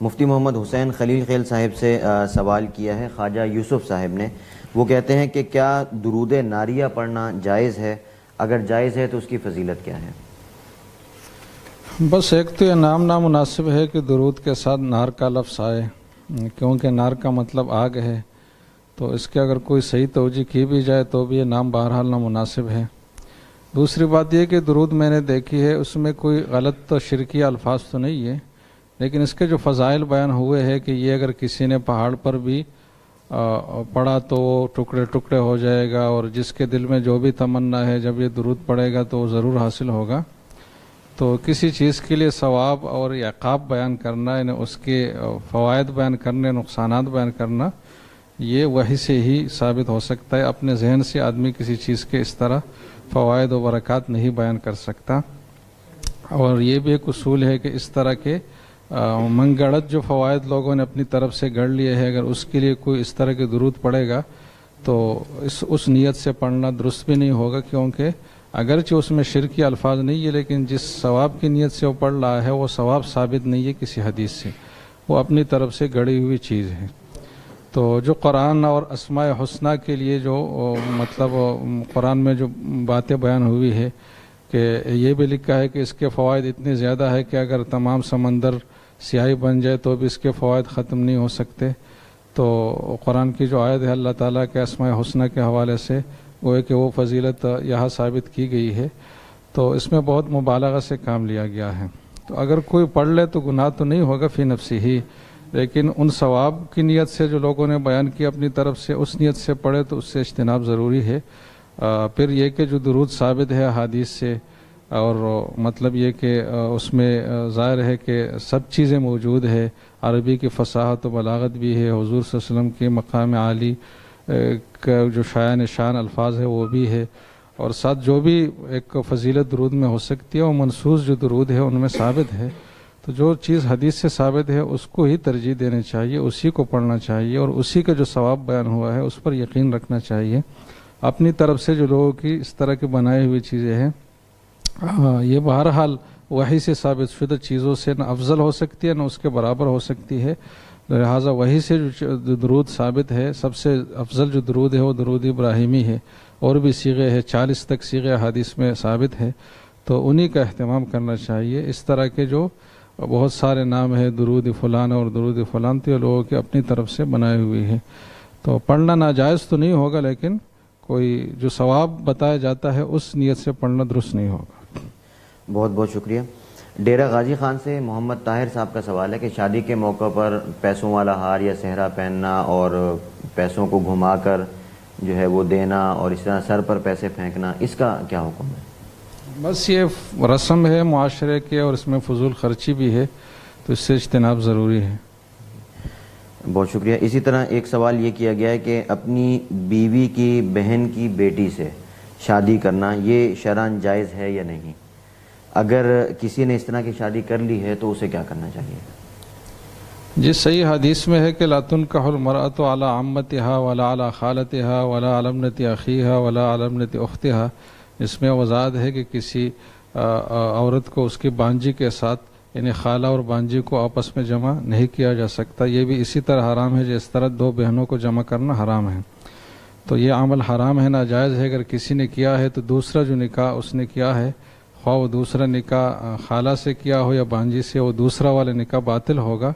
مفتی محمد حسین خلیل خیل صاحب سے سوال کیا ہے خواجہ یوسف صاحب نے. وہ کہتے ہیں کہ کیا درود ناریہ پڑھنا جائز ہے؟ اگر جائز ہے تو اس کی فضیلت کیا ہے؟ بس ایک تو یہ نام نامناسب ہے کہ درود کے ساتھ نار کا لفظ آئے، کیونکہ نار کا مطلب آگ ہے، تو اس کے اگر کوئی صحیح توجہ کی بھی جائے تو بھی یہ نام بہرحال نامناسب ہے. دوسری بات یہ کہ درود میں نے دیکھی ہے اس میں کوئی غلط تو شرکی الفاظ تو نہیں ہے، لیکن اس کے جو فضائل بیان ہوئے ہیں کہ یہ اگر کسی نے پہاڑ پر بھی پڑھا تو وہ ٹکڑے ٹکڑے ہو جائے گا، اور جس کے دل میں جو بھی تمنا ہے جب یہ درود پڑھے گا تو وہ ضرور حاصل ہوگا. تو کسی چیز کے لیے ثواب اور عقاب بیان کرنا، یعنی اس کے فوائد بیان کرنے، نقصانات بیان کرنا، یہ وحی سے ہی ثابت ہو سکتا ہے. اپنے ذہن سے آدمی کسی چیز کے اس طرح فوائد و برکات نہیں بیان کر سکتا. اور یہ بھی ایک اصول ہے کہ اس طرح کے من گڑت جو فوائد لوگوں نے اپنی طرف سے گڑھ لیے ہیں، اگر اس کے لیے کوئی اس طرح کے درود پڑے گا تو اس نیت سے پڑھنا درست بھی نہیں ہوگا، کیونکہ اگرچہ اس میں شرکی الفاظ نہیں ہے لیکن جس ثواب کی نیت سے وہ پڑھ رہا ہے وہ ثواب ثابت نہیں ہے کسی حدیث سے، وہ اپنی طرف سے گڑھی ہوئی چیز ہے. تو جو قرآن اور اسماء حسنہ کے لیے جو مطلب قرآن میں جو باتیں بیان ہوئی ہے کہ یہ بھی لکھا ہے کہ اس کے فوائد اتنے زیادہ ہے کہ اگر تمام سمندر سیاہی بن جائے تو بھی اس کے فوائد ختم نہیں ہو سکتے. تو قرآن کی جو آیت ہے اللہ تعالیٰ کے اسماء حسنہ کے حوالے سے وہ ہے کہ وہ فضیلت یہاں ثابت کی گئی ہے، تو اس میں بہت مبالغہ سے کام لیا گیا ہے. تو اگر کوئی پڑھ لے تو گناہ تو نہیں ہوگا فی نفسی ہی، لیکن ان ثواب کی نیت سے جو لوگوں نے بیان کی اپنی طرف سے، اس نیت سے پڑھے تو اس سے اجتناب ضروری ہے. پھر یہ کہ جو درود ثابت ہے حدیث سے، اور مطلب یہ کہ اس میں ظاہر ہے کہ سب چیزیں موجود ہے، عربی کی فصاحت و بلاغت بھی ہے، حضور صلی اللہ علیہ وسلم کے مقام عالی کا جو شایان شان الفاظ ہے وہ بھی ہے، اور ساتھ جو بھی ایک فضیلت درود میں ہو سکتی ہے وہ منصوص جو درود ہے ان میں ثابت ہے. تو جو چیز حدیث سے ثابت ہے اس کو ہی ترجیح دینی چاہیے، اسی کو پڑھنا چاہیے، اور اسی کا جو ثواب بیان ہوا ہے اس پر یقین رکھنا چاہیے. اپنی طرف سے جو لوگوں کی اس طرح کی بنائی ہوئی چیزیں ہیں یہ بہرحال وحی سے ثابت شدہ چیزوں سے نہ افضل ہو سکتی ہے نہ اس کے برابر ہو سکتی ہے. لہٰذا وحی سے جو درود ثابت ہے، سب سے افضل جو درود ہے وہ درود ابراہیمی ہے، اور بھی صیغے ہے، 40 تک صیغے حدیث میں ثابت ہے، تو انہی کا اہتمام کرنا چاہیے. اس طرح کے جو بہت سارے نام ہیں درود فلان اور درود فلان، تو یہ لوگوں کی اپنی طرف سے بنائی ہوئی ہے. تو پڑھنا ناجائز تو نہیں ہوگا، لیکن کوئی جو ثواب بتایا جاتا ہے اس نیت سے پڑھنا درست نہیں ہوگا. بہت بہت شکریہ. ڈیرہ غازی خان سے محمد طاہر صاحب کا سوال ہے کہ شادی کے موقع پر پیسوں والا ہار یا صحرا پہننا اور پیسوں کو گھما کر جو ہے وہ دینا اور اس طرح سر پر پیسے پھینکنا، اس کا کیا حکم ہے؟ بس یہ رسم ہے معاشرے کے اور اس میں فضول خرچی بھی ہے، تو اس سے اجتناب ضروری ہے. بہت شکریہ. اسی طرح ایک سوال یہ کیا گیا ہے کہ اپنی بیوی کی بہن کی بیٹی سے شادی کرنا یہ شرعاً جائز ہے یا نہیں؟ اگر کسی نے اس طرح کی شادی کر لی ہے تو اسے کیا کرنا چاہیے؟ جی صحیح حدیث میں ہے کہ لا تنکح المرأۃ علی عمتها ولا علی خالتها ولا علی ابنۃ اخیها ولا علی ابنۃ اختها. اس میں وضاحت ہے کہ کسی عورت کو اس کی بانجی کے ساتھ یعنی خالہ اور بانجی کو آپس میں جمع نہیں کیا جا سکتا. یہ بھی اسی طرح حرام ہے جس طرح دو بہنوں کو جمع کرنا حرام ہے. تو یہ عمل حرام ہے، ناجائز ہے. اگر کسی نے کیا ہے تو دوسرا جو نکاح اس نے کیا ہے، خواہ وہ دوسرا نکاح خالہ سے کیا ہو یا بانجی سے، وہ دوسرا والا نکاح باطل ہوگا.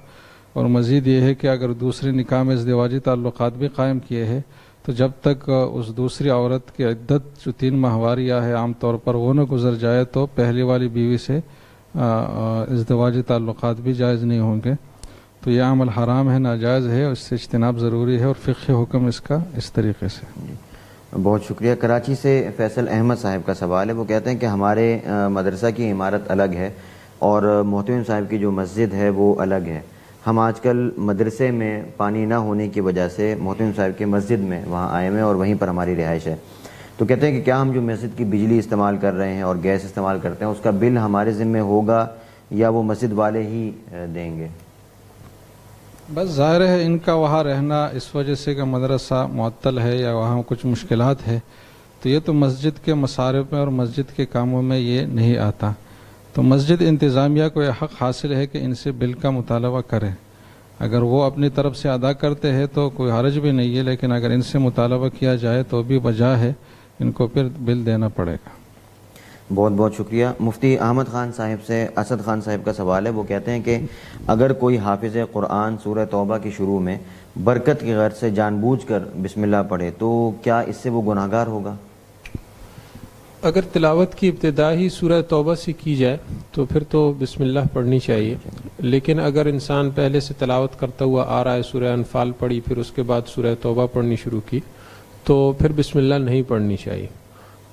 اور مزید یہ ہے کہ اگر دوسرے نکاح میں ازدواجی تعلقات بھی قائم کیے ہیں تو جب تک اس دوسری عورت کی عدت جو 3 ماہواریہ ہے عام طور پر وہ نہ گزر جائے تو پہلی والی بیوی سے ازدواجی تعلقات بھی جائز نہیں ہوں گے. تو یہ عمل حرام ہے، ناجائز ہے، اور اس سے اجتناب ضروری ہے، اور فقہی حکم اس کا اس طریقے سے. بہت شکریہ. کراچی سے فیصل احمد صاحب کا سوال ہے. وہ کہتے ہیں کہ ہمارے مدرسہ کی عمارت الگ ہے اور محتمم صاحب کی جو مسجد ہے وہ الگ ہے. ہم آج کل مدرسے میں پانی نہ ہونے کی وجہ سے محتمم صاحب کی مسجد میں وہاں آئے ہوئے ہیں اور وہیں پر ہماری رہائش ہے. تو کہتے ہیں کہ کیا ہم جو مسجد کی بجلی استعمال کر رہے ہیں اور گیس استعمال کرتے ہیں اس کا بل ہمارے ذمہ ہوگا یا وہ مسجد والے ہی دیں گے؟ بس ظاہر ہے ان کا وہاں رہنا اس وجہ سے کہ مدرسہ معطل ہے یا وہاں کچھ مشکلات ہے، تو یہ تو مسجد کے مصارف میں اور مسجد کے کاموں میں یہ نہیں آتا. تو مسجد انتظامیہ کو یہ حق حاصل ہے کہ ان سے بل کا مطالبہ کریں. اگر وہ اپنی طرف سے ادا کرتے ہیں تو کوئی حرج بھی نہیں ہے، لیکن اگر ان سے مطالبہ کیا جائے تو بھی وجہ ہے، ان کو پھر بل دینا پڑے گا. بہت بہت شکریہ. مفتی احمد خان صاحب سے اسد خان صاحب کا سوال ہے. وہ کہتے ہیں کہ اگر کوئی حافظ قرآن سورہ توبہ کی شروع میں برکت کی غرض سے جان بوجھ کر بسم اللہ پڑھے تو کیا اس سے وہ گناہ گار ہوگا؟ اگر تلاوت کی ابتدا ہی سورہ توبہ سے کی جائے تو پھر تو بسم اللہ پڑھنی چاہیے. لیکن اگر انسان پہلے سے تلاوت کرتا ہوا آ رہا ہے، سورہ انفال پڑھی پھر اس کے بعد سورہ توبہ پڑھنی شروع کی تو پھر بسم اللہ نہیں پڑھنی چاہیے.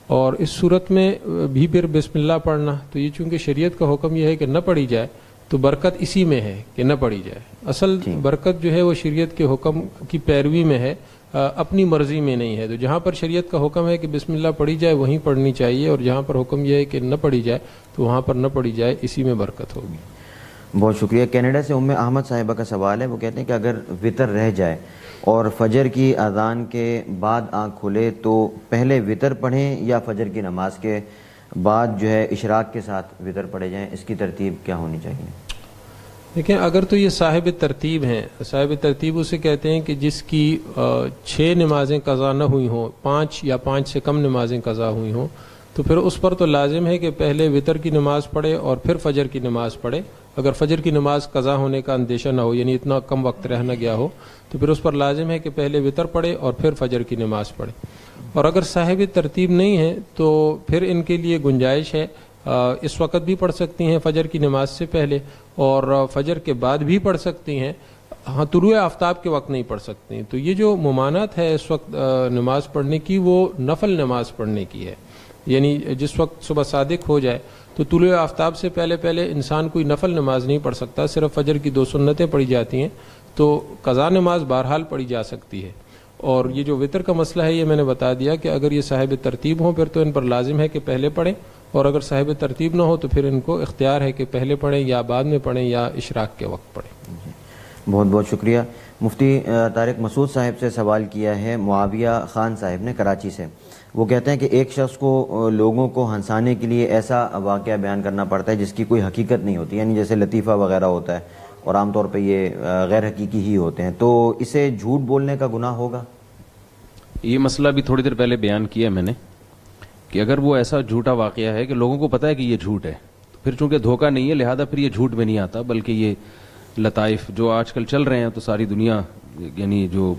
اور اس صورت میں بھی پھر بسم اللہ پڑھنا، تو یہ چونکہ شریعت کا حکم یہ ہے کہ نہ پڑھی جائے تو برکت اسی میں ہے کہ نہ پڑھی جائے. اصل برکت جو ہے وہ شریعت کے حکم کی پیروی میں ہے، اپنی مرضی میں نہیں ہے. تو جہاں پر شریعت کا حکم ہے کہ بسم اللہ پڑھی جائے وہیں پڑھنی چاہیے، اور جہاں پر حکم یہ ہے کہ نہ پڑھی جائے تو وہاں پر نہ پڑھی جائے، اسی میں برکت ہوگی. بہت شکریہ. کینیڈا سے ام احمد صاحبہ کا سوال ہے. وہ کہتے ہیں کہ اگر وطر رہ جائے اور فجر کی اذان کے بعد آنکھ کھلے تو پہلے وطر پڑھیں یا فجر کی نماز کے بعد جو ہے اشراق کے ساتھ وطر پڑھے جائیں؟ اس کی ترتیب کیا ہونی چاہیے؟ دیکھیں، اگر تو یہ صاحب ترتیب ہیں، صاحب ترتیب اسے کہتے ہیں کہ جس کی 6 نمازیں قضا نہ ہوئی ہوں، 5 یا 5 سے کم نمازیں قضا ہوئی ہوں، تو پھر اس پر تو لازم ہے کہ پہلے وطر کی نماز پڑھے اور پھر فجر کی نماز پڑھے. اگر فجر کی نماز قضا ہونے کا اندیشہ نہ ہو، یعنی اتنا کم وقت رہ نہ گیا ہو، تو پھر اس پر لازم ہے کہ پہلے وطر پڑھے اور پھر فجر کی نماز پڑھے. اور اگر صاحب ترتیب نہیں ہے تو پھر ان کے لیے گنجائش ہے، اس وقت بھی پڑھ سکتی ہیں فجر کی نماز سے پہلے اور فجر کے بعد بھی پڑھ سکتی ہیں. ہاں، طلوع آفتاب کے وقت نہیں پڑھ سکتی. تو یہ جو ممانعت ہے اس وقت نماز پڑھنے کی، وہ نفل نماز پڑھنے کی ہے. یعنی جس وقت صبح صادق ہو جائے تو طلوع آفتاب سے پہلے انسان کوئی نفل نماز نہیں پڑھ سکتا، صرف فجر کی 2 سنتیں پڑھی جاتی ہیں. تو قضا نماز بہرحال پڑھی جا سکتی ہے. اور یہ جو وطر کا مسئلہ ہے یہ میں نے بتا دیا کہ اگر یہ صاحب ترتیب ہوں پھر تو ان پر لازم ہے کہ پہلے پڑھیں، اور اگر صاحب ترتیب نہ ہو تو پھر ان کو اختیار ہے کہ پہلے پڑھیں یا بعد میں پڑھیں یا اشراق کے وقت پڑھیں. بہت بہت شکریہ. مفتی طارق مسعود صاحب سے سوال کیا ہے معاویہ خان صاحب نے کراچی سے. وہ کہتے ہیں کہ ایک شخص کو لوگوں کو ہنسانے کے لیے ایسا واقعہ بیان کرنا پڑتا ہے جس کی کوئی حقیقت نہیں ہوتی، یعنی جیسے لطیفہ وغیرہ ہوتا ہے اور عام طور پہ یہ غیر حقیقی ہی ہوتے ہیں، تو اسے جھوٹ بولنے کا گناہ ہوگا؟ یہ مسئلہ بھی تھوڑی دیر پہلے بیان کیا میں نے کہ اگر وہ ایسا جھوٹا واقعہ ہے کہ لوگوں کو پتہ ہے کہ یہ جھوٹ ہے، پھر چونکہ دھوکہ نہیں ہے لہذا پھر یہ جھوٹ میں نہیں آتا، بلکہ یہ لطائف جو آج کل چل رہے ہیں تو ساری دنیا یعنی جو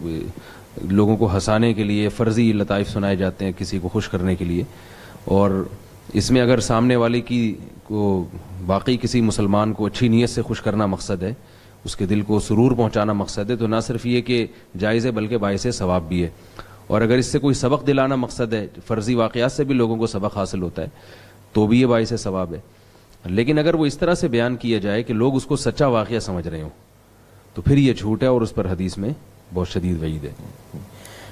لوگوں کو ہنسانے کے لیے فرضی لطائف سنائے جاتے ہیں کسی کو خوش کرنے کے لیے، اور اس میں اگر سامنے والے کی کو واقعی کسی مسلمان کو اچھی نیت سے خوش کرنا مقصد ہے، اس کے دل کو سرور پہنچانا مقصد ہے، تو نہ صرف یہ کہ جائز ہے بلکہ باعث ثواب بھی ہے. اور اگر اس سے کوئی سبق دلانا مقصد ہے، فرضی واقعات سے بھی لوگوں کو سبق حاصل ہوتا ہے، تو بھی یہ باعث ثواب ہے. لیکن اگر وہ اس طرح سے بیان کیا جائے کہ لوگ اس کو سچا واقعہ سمجھ رہے ہوں تو پھر یہ جھوٹ ہے اور اس پر حدیث میں بہت شدید وعید ہے.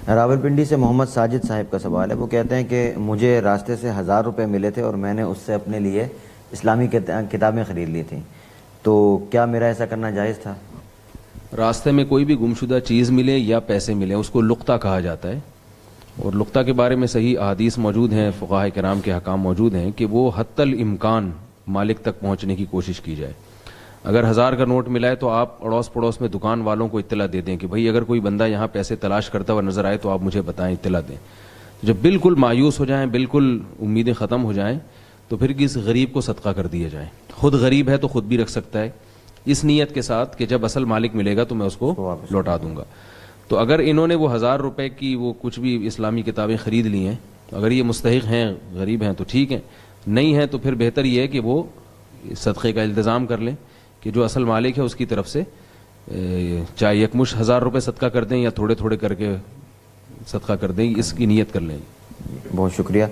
راولپنڈی سے محمد ساجد صاحب کا سوال ہے. وہ کہتے ہیں کہ مجھے راستے سے 1000 روپے ملے تھے اور میں نے اس سے اپنے لیے اسلامی کتابیں خرید لی تھیں, تو کیا میرا ایسا کرنا جائز تھا؟ راستے میں کوئی بھی گمشدہ چیز ملے یا پیسے ملے اس کو لقطہ کہا جاتا ہے, اور لقطہ کے بارے میں صحیح احادیث موجود ہیں, فقہاء کرام کے حکام موجود ہیں کہ وہ حتی الامکان مالک تک پہنچنے کی کوشش کی جائے. اگر 1000 کا نوٹ ملا ہے تو آپ اڑوس پڑوس میں دکان والوں کو اطلاع دے دیں کہ بھائی اگر کوئی بندہ یہاں پیسے تلاش کرتا ہوا نظر آئے تو آپ مجھے بتائیں, اطلاع دیں. جب بالکل مایوس ہو جائیں, بالکل امیدیں ختم ہو جائیں, تو پھر کس غریب کو صدقہ کر دیا جائے. خود غریب ہے تو خود بھی رکھ سکتا ہے, اس نیت کے ساتھ کہ جب اصل مالک ملے گا تو میں اس کو لوٹا دوں گا. تو اگر انہوں نے وہ 1000 روپے کی وہ کچھ بھی اسلامی کتابیں خرید لی ہیں, اگر یہ مستحق ہیں, غریب ہیں تو ٹھیک ہے, نہیں ہیں تو پھر بہتر یہ ہے کہ وہ صدقے کا التزام کر لیں کہ جو اصل مالک ہے اس کی طرف سے چاہے یکمشت 1000 روپے صدقہ کر دیں یا تھوڑے تھوڑے کر کے صدقہ کر دیں, اس کی نیت کر لیں. بہت شکریہ.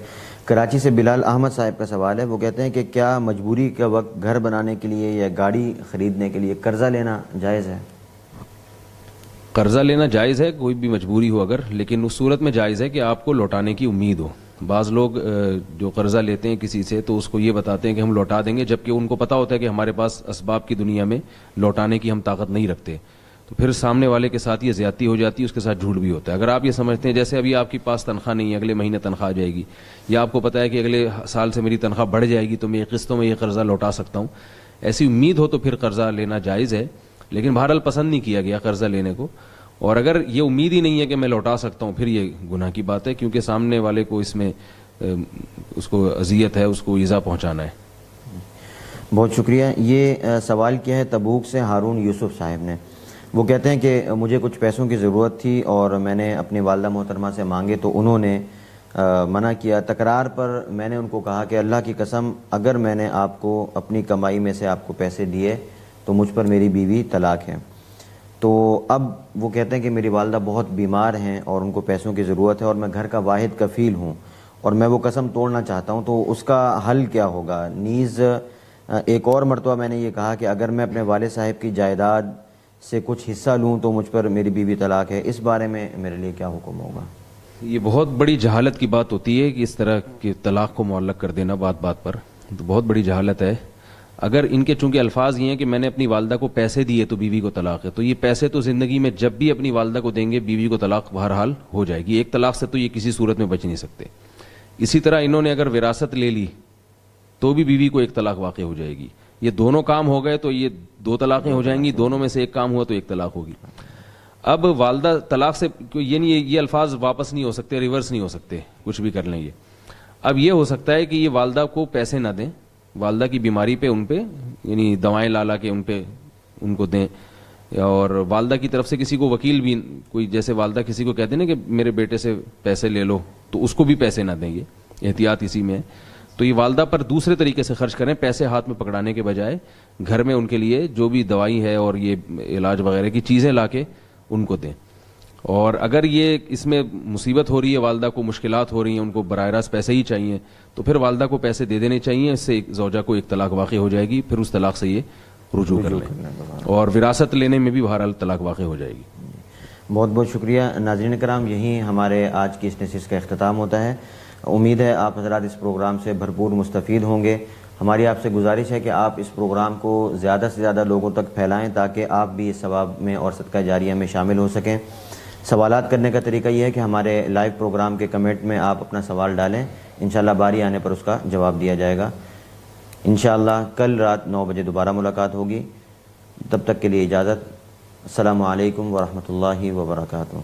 کراچی سے بلال احمد صاحب کا سوال ہے. وہ کہتے ہیں کہ کیا مجبوری کے وقت گھر بنانے کے لیے یا گاڑی خریدنے کے لیے قرضہ لینا جائز ہے؟ قرضہ لینا جائز ہے, کوئی بھی مجبوری ہو اگر, لیکن اس صورت میں جائز ہے کہ آپ کو لوٹانے کی امید ہو. بعض لوگ جو قرضہ لیتے ہیں کسی سے تو اس کو یہ بتاتے ہیں کہ ہم لوٹا دیں گے, جبکہ ان کو پتہ ہوتا ہے کہ ہمارے پاس اسباب کی دنیا میں لوٹانے کی ہم طاقت نہیں رکھتے. تو پھر سامنے والے کے ساتھ یہ زیادتی ہو جاتی ہے, اس کے ساتھ جھوٹ بھی ہوتا ہے. اگر آپ یہ سمجھتے ہیں جیسے ابھی آپ کے پاس تنخواہ نہیں ہے, اگلے مہینے تنخواہ آ جائے گی, یا آپ کو پتہ ہے کہ اگلے سال سے میری تنخواہ بڑھ جائے گی تو میں قسطوں میں یہ قرضہ لوٹا سکتا ہوں, ایسی امید ہو تو پھر قرضہ لینا جائز ہے, لیکن بہرحال پسند نہیں کیا گیا قرضہ لینے کو. اور اگر یہ امید ہی نہیں ہے کہ میں لوٹا سکتا ہوں, پھر یہ گناہ کی بات ہے, کیونکہ سامنے والے کو اس میں اس کو اذیت ہے, اس کو ایذا پہنچانا ہے. بہت شکریہ. یہ سوال کیا ہے تبوک سے ہارون یوسف صاحب نے. وہ کہتے ہیں کہ مجھے کچھ پیسوں کی ضرورت تھی اور میں نے اپنی والدہ محترمہ سے مانگے تو انہوں نے منع کیا. تکرار پر میں نے ان کو کہا کہ اللہ کی قسم اگر میں نے آپ کو اپنی کمائی میں سے آپ کو پیسے دیے تو مجھ پر میری بیوی طلاق ہے. تو اب وہ کہتے ہیں کہ میری والدہ بہت بیمار ہیں اور ان کو پیسوں کی ضرورت ہے اور میں گھر کا واحد کفیل ہوں اور میں وہ قسم توڑنا چاہتا ہوں, تو اس کا حل کیا ہوگا؟ نیز ایک اور مرتبہ میں نے یہ کہا کہ اگر میں اپنے والد صاحب کی جائیداد سے کچھ حصہ لوں تو مجھ پر میری بیوی طلاق ہے, اس بارے میں میرے لیے کیا حکم ہوگا؟ یہ بہت بڑی جہالت کی بات ہوتی ہے کہ اس طرح کے طلاق کو معلق کر دینا بات بات پر, تو بہت بڑی جہالت ہے. اگر ان کے چونکہ الفاظ یہ ہیں کہ میں نے اپنی والدہ کو پیسے دیے تو بیوی کو طلاق ہے, تو یہ پیسے تو زندگی میں جب بھی اپنی والدہ کو دیں گے بیوی کو طلاق بہرحال ہو جائے گی. ایک طلاق سے تو یہ کسی صورت میں بچ نہیں سکتے. اسی طرح انہوں نے اگر وراثت لے لی تو بھی بیوی کو ایک طلاق واقع ہو جائے گی. یہ دونوں کام ہو گئے تو یہ 2 طلاقیں ہو جائیں گی, دونوں میں سے ایک کام ہوا تو ایک طلاق ہوگی. اب والدہ طلاق سے یہ نہیں, یہ الفاظ واپس نہیں ہو سکتے, ریورس نہیں ہو سکتے, کچھ بھی کر لیں یہ. اب یہ ہو سکتا ہے کہ یہ والدہ کو پیسے نہ دیں, والدہ کی بیماری پہ ان پہ یعنی دوائیں لا کے ان پہ ان کو دیں, اور والدہ کی طرف سے کسی کو وکیل بھی, کوئی جیسے والدہ کسی کو کہتے ہیں نا کہ میرے بیٹے سے پیسے لے لو, تو اس کو بھی پیسے نہ دیں. یہ احتیاط اسی میں ہے. تو یہ والدہ پر دوسرے طریقے سے خرچ کریں, پیسے ہاتھ میں پکڑانے کے بجائے گھر میں ان کے لیے جو بھی دوائی ہے اور یہ علاج وغیرہ کی چیزیں لا کے ان کو دیں. اور اگر یہ اس میں مصیبت ہو رہی ہے, والدہ کو مشکلات ہو رہی ہیں, ان کو براہ راست پیسے ہی چاہیے, تو پھر والدہ کو پیسے دے دینے چاہیے. اس سے زوجہ کو ایک طلاق واقع ہو جائے گی, پھر اس طلاق سے یہ رجوع کر لیں, اور وراثت لینے میں بھی بہرحال طلاق واقع ہو جائے گی. بہت بہت شکریہ. ناظرین کرام, یہی ہمارے آج کی اس نشست کا اختتام ہوتا ہے. امید ہے آپ حضرات اس پروگرام سے بھرپور مستفید ہوں گے. ہماری آپ سے گزارش ہے کہ آپ اس پروگرام کو زیادہ سے زیادہ لوگوں تک پھیلائیں تاکہ آپ بھی اس ثواب میں اور صدقہ جاریہ میں شامل ہو سکیں. سوالات کرنے کا طریقہ یہ ہے کہ ہمارے لائیو پروگرام کے کمنٹ میں آپ اپنا سوال ڈالیں, انشاءاللہ باری آنے پر اس کا جواب دیا جائے گا. انشاءاللہ کل رات 9 بجے دوبارہ ملاقات ہوگی. تب تک کے لیے اجازت. السلام علیکم ورحمۃ اللہ وبرکاتہ.